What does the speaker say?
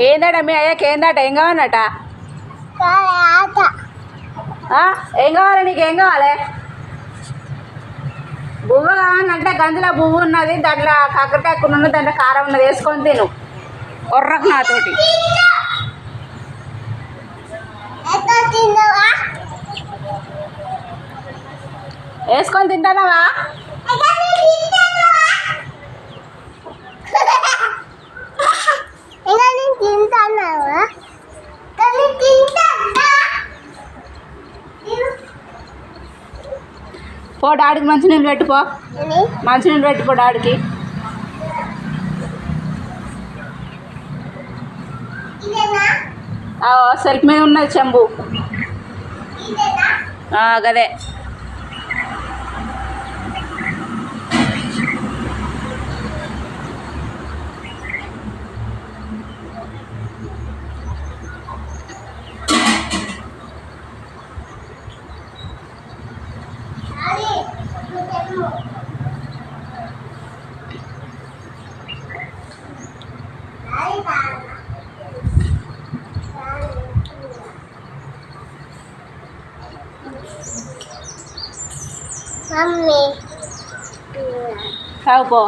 ఏందట మీ అయ్యాకి ఏందట ఏం కావాలట ఏం కావాలి నీకు ఏం కావాలి బువ్వ కావాలంటే గంజలో బువ్వ ఉన్నది దాంట్లో కాకరకాయ కూర ఉన్నది దాంట్లో కారం ఉన్నది వేసుకొని తిను ఒర్రకు నాతోటి వేసుకొని తింటానవా పో డాడీకి మంచినీళ్ళు పెట్టుకో మంచినీళ్ళు పెట్టుకో డాడీకి సెల్ఫ్ మీద ఉన్నది చెంబు గదే మమ్మీ తాగుపో